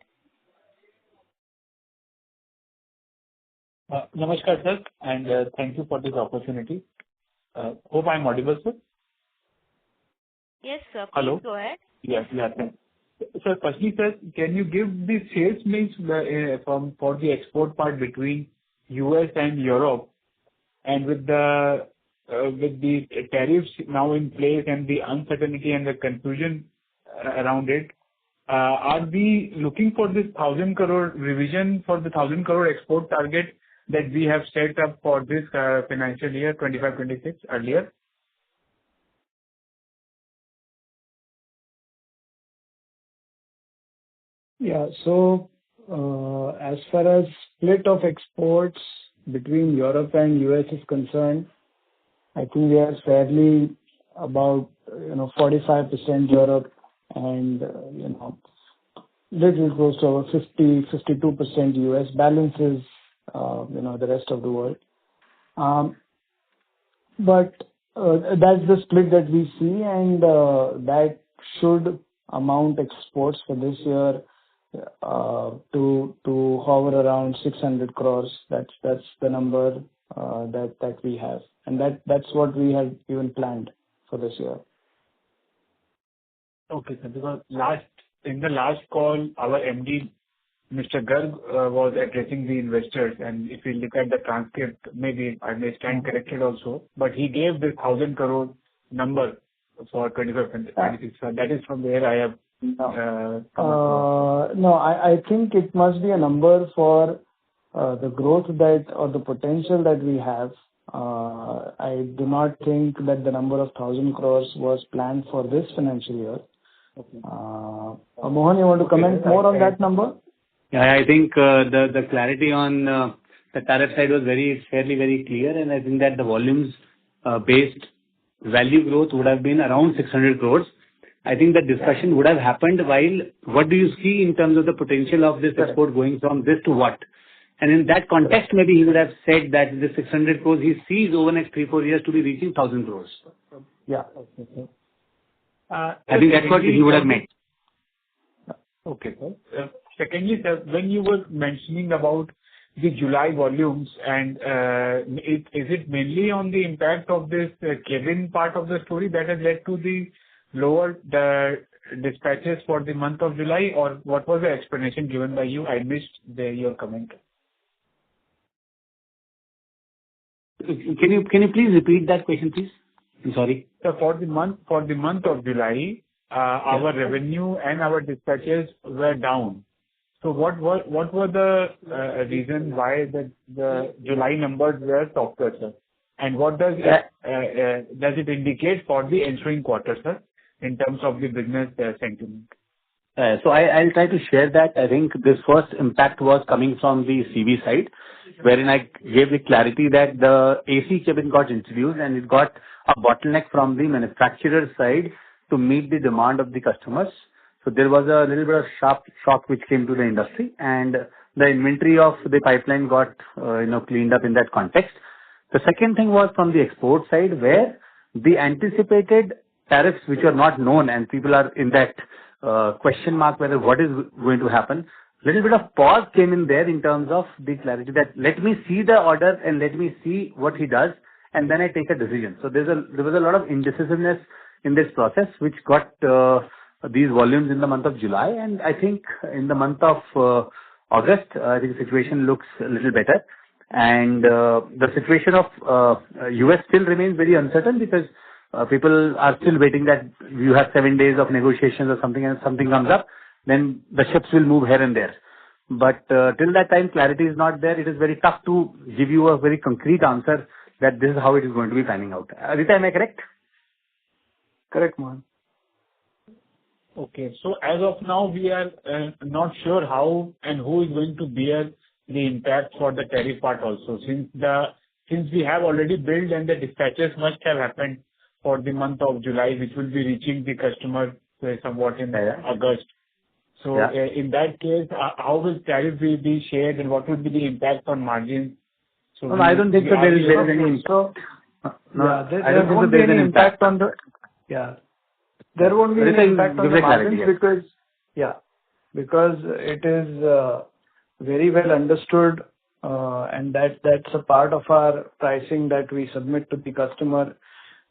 Namaskar, sir, and thank you for this opportunity. Hope I'm audible, sir. Yes, sir. Please Hello. go ahead. Yes, thanks. Sir, firstly, sir, can you give the sales mix for the export part between US and Europe, and with the tariffs now in place and the uncertainty and the confusion around it, are we looking for this 1,000 crore revision for the 1,000 crore export target that we have set up for this financial year 25-26 earlier? Yeah. So as far as split of exports between Europe and US is concerned, I think we are fairly about 45% Europe and little close to over 52% US. Balance is the rest of the world. But that's the split that we see, and that should amount exports for this year to hover around 600 crores. That's the number that we have, and that's what we had even planned for this year. Okay, sir. Because in the last call, our MD, Mr. Garg, was addressing the investors, and if you look at the transcript, maybe I may stand corrected also, but he gave this 1,000 crore number for 25-26. So that is from where I have No, I think it must be a number for the growth that or the potential that we have. I do not think that the number of 1,000 crores was planned for this financial year. Okay. Mohan, you want to comment more on that number? Yeah, I think the clarity on the tariff side was fairly very clear, and I think that the volumes based value growth would have been around 600 crores. I think the discussion would have happened while what do you see in terms of the potential of this export going from this to what? And in that context, maybe he would have said that the 600 crores he sees over the next 3-4 years to be reaching 1,000 crores. Yeah. I think that's what he would have meant. Okay. Secondly, sir, when you were mentioning about the July volumes, and is it mainly on the impact of this cabin part of the story that has led to the lower dispatches for the month of July, or what was the explanation given by you? I missed your comment. Can you please repeat that question, please? I'm sorry. So for the month of July, our revenue and our dispatches were down. So what were the reason why the July numbers were softer, sir? And what does it indicate for the ensuing quarter, sir, in terms of the business sentiment? So I'll try to share that. I think this first impact was coming from the CV side, wherein I gave the clarity that the AC cabin got introduced and it got a bottleneck from the manufacturer side to meet the demand of the customers. So there was a little bit of shock which came to the industry, and the inventory of the pipeline got cleaned up in that context. The second thing was from the export side, where the anticipated tariffs which are not known and people are in that question mark whether what is going to happen. Little bit of pause came in there in terms of the clarity that let me see the order and let me see what he does and then I take a decision. So there was a lot of indecisiveness in this process which got these volumes in the month of July, and I think in the month of August I think the situation looks a little better, and the situation of US still remains very uncertain because people are still waiting that you have 7 days of negotiations or something, and if something comes up, then the ships will move here and there. But till that time, clarity is not there. It is very tough to give you a very concrete answer that this is how it is going to be panning out. Aditya, am I correct? Correct, Mohan. Okay. So as of now, we are not sure how and who is going to bear the impact for the tariff part also, since we have already billed and the dispatches must have happened for the month of July, which will be reaching the customer somewhat in August. So in that case, how will tariff be shared and what will be the impact on margins? So no, I don't think so there is any impact. There won't be any impact on the there won't be any impact on the margins because it is very well understood and that's a part of our pricing that we submit to the customer,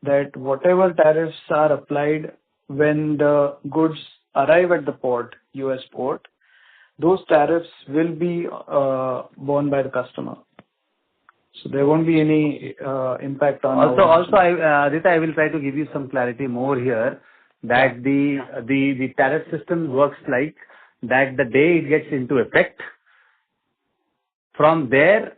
that whatever tariffs are applied when the goods arrive at the port, US port, those tariffs will be borne by the customer. So there won't be any impact on. Also, Aditya, I will try to give you some clarity more here that the tariff system works like that. The day it gets into effect, from there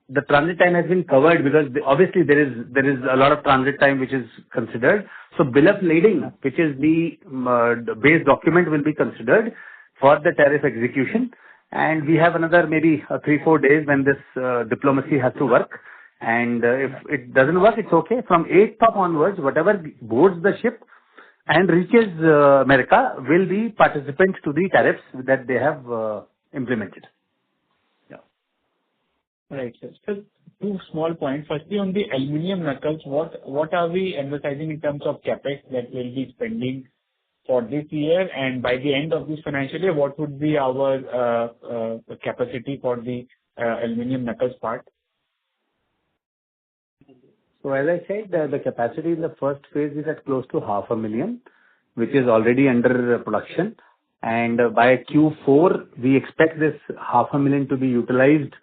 the transit time has been covered because obviously there is a lot of transit time which is considered. So bill of lading, which is the base document, will be considered for the tariff execution. And we have another maybe 3-4 days when this diplomacy has to work. And if it doesn't work, it's okay. From 8th of onwards, whatever boards the ship and reaches America will be participants to the tariffs that they have implemented. Right, sir. So 2 small points. Firstly, on the aluminium knuckles, what are we emphasizing in terms of capex that we'll be spending for this year, and by the end of this financial year, what would be our capacity for the aluminium knuckles part? So as I said, the capacity in the first phase is at close to 500,000, which is already under production, and by Q4 we expect this 500,000 to be utilized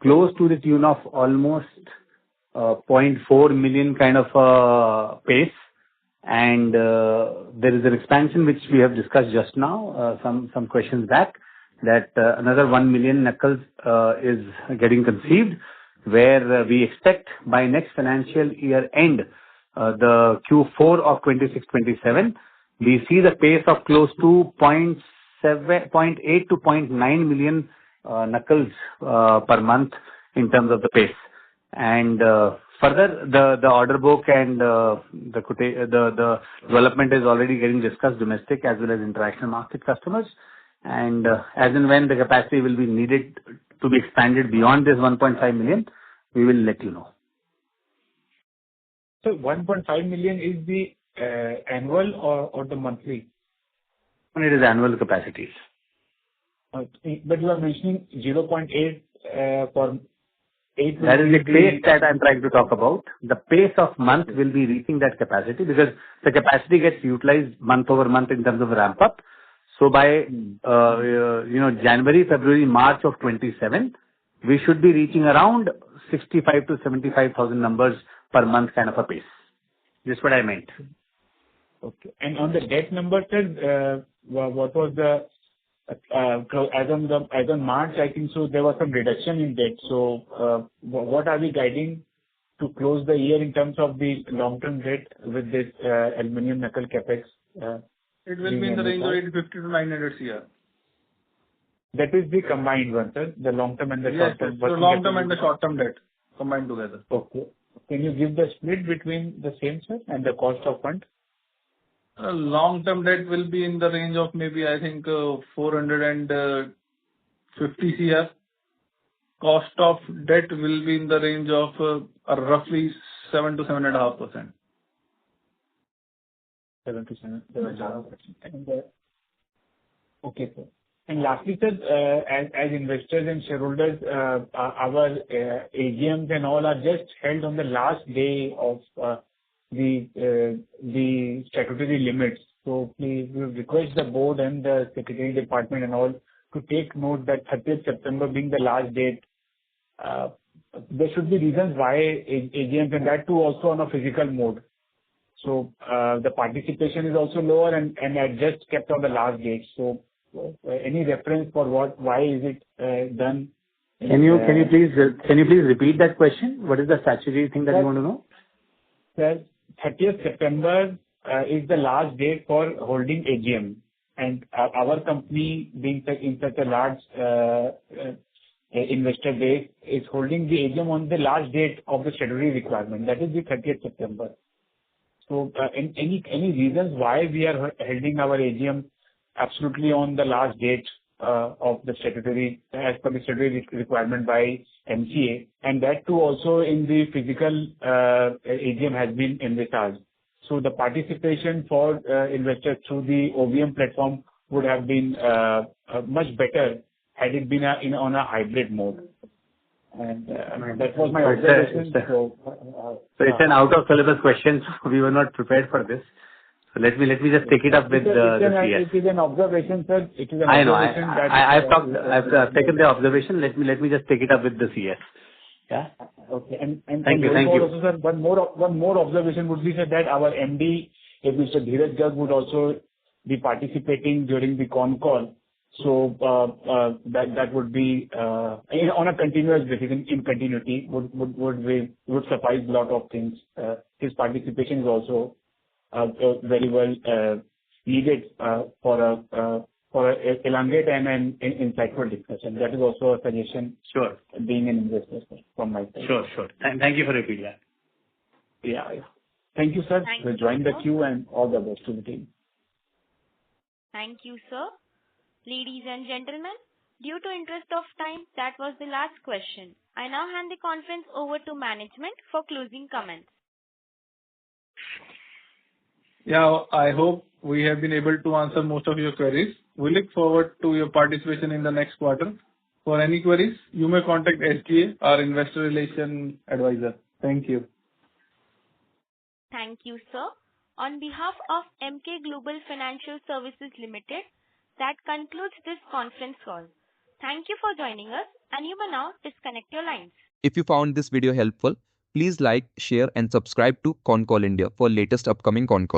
close to the tune of almost 0.4 million kind of pace. And there is an expansion which we have discussed just now, some questions back, that another 1 million knuckles is getting conceived, where we expect by next financial year end, the Q4 of 26-27, we see the pace of close to 0.8 to 0.9 million knuckles per month in terms of the pace. And further, the order book and the development is already getting discussed, domestic as well as international market customers. And as and when the capacity will be needed to be expanded beyond this 1.5 million, we will let you know. So 1.5 million is the annual or the monthly? It is annual capacities. But you are mentioning 0.8 for 8 That is the will be pace that I'm trying to talk about. The pace of month will be reaching that capacity because the capacity gets utilized month over month in terms of ramp up. So by January, February, March of 27, we should be reaching around 65 to 75,000 numbers per month kind of a pace. That's what I meant. okay. And on the debt number, sir, what was the as on March, I think so there was some reduction in debt. So what are we guiding to close the year in terms of the long-term debt with this aluminum knuckle capex? It will be in the range of 850 to 900 CR. That is the combined one, sir, the long-term and the Yes, short-term. so long-term and the short-term debt combined together. Okay. Can you give the split between the same, sir, and the cost of fund? Long-term debt will be in the range of maybe, I think, 450 CR. Cost of debt will be in the range of roughly 7 to 7.5%. 7 to 7.5%. Okay, sir. And lastly, sir, as investors and shareholders, our AGMs and all are just held on the last day of the statutory limits. So please, we request the board and the secretary department and all to take note that 30th September being the last date. There should be reasons why AGMs, and that too also on a physical mode. So the participation is also lower and I just kept on the last date. So any reference for why is it done? Can you please repeat that question? What is the statutory thing that you want to know? Sir, 30th September is the last date for holding AGM, and our company being in such a large investor base is holding the AGM on the last date of the statutory requirement. That is the 30th September. So any reasons why we are holding our AGM absolutely on the last date of the statutory, as per the statutory requirement by MCA, and that too also in the physical AGM has been envisaged. So the participation for investors through the OVM platform would have been much better had it been on a hybrid mode. And that was my observation. So it's an out of syllabus question, so we were not prepared for this. So let me just take it up with the CS. It is an observation, sir. It is an I know. observation that I've taken the observation. Let me just take it up with the CS. Yeah. Okay. And thank you. Also, sir, one more observation would be, sir, that our MD, Mr. Dheeraj Garg, would also be participating during the Concall. So that would be on a continuous basis, in continuity, would suffice a lot of things. His participation is also very well needed for a elongate and an insightful discussion. That is also a suggestion. Sure. Being an investor from my side. Sure. Thank you for your feedback. Yeah. Thank you, sir. We'll join the queue and all the best to the team. Thank you, sir. Ladies and gentlemen, due to interest of time, that was the last question. I now hand the conference over to management for closing comments. Yeah, I hope we have been able to answer most of your queries. We look forward to your participation in the next quarter. For any queries, you may contact SGA, our investor relation advisor. Thank you. Thank you, sir. On behalf of MK Global Financial Services Limited, that concludes this conference call. Thank you for joining us, and you may now disconnect your lines. If you found this video helpful, please like, share and subscribe to Concall India for latest upcoming Concall.